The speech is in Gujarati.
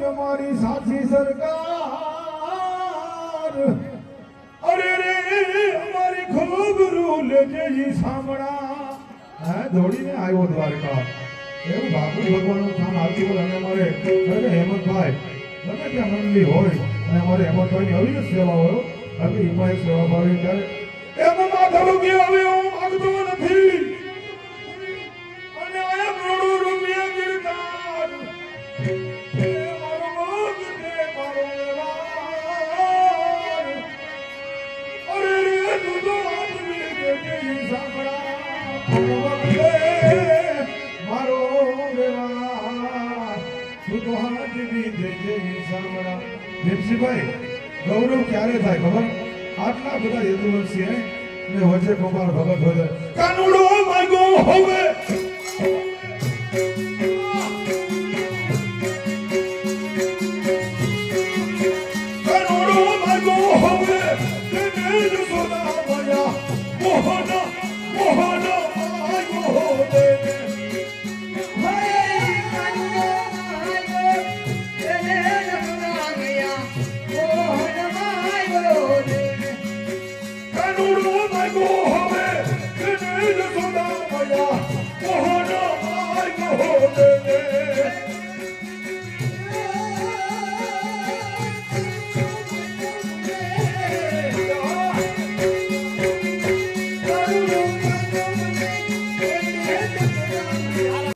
તમારી સાચી સરકાર અરે રે અમારી ખૂબ રૂલ જે સાંભળા હે દોડીને આવ્યો દ્વારકા એવું બાપુ ભગવાનનું સ્થાન આવતી હોય અને અમારે હેમંતભાઈ ગમે ત્યાં મંડળી હોય અને અમારે હેમંતભાઈની આવી જ સેવા હોય હવે એમાં સેવા ભાવી ત્યારે એમાં માથા કે હવે હું માગતો નથી અને આ કરોડો રૂપિયા ગીરદાર એ મારો ભોગ દે મારો વ્યવહાર અરે રે તું તો આદમી કે સાંભળા મારો વ્યવહાર તું તો આદમી કે સાંભળા દીપસીભાઈ ગૌરવ ક્યારે થાય ખબર આટલા બધા યદુવંશી હે ને વચ્ચે કુમાર ભગત હોય કાનુડો માંગો હવે કાનુડો માંગો હવે તેને જ સોના માયા મોહન મોહન માંગો હવે Oh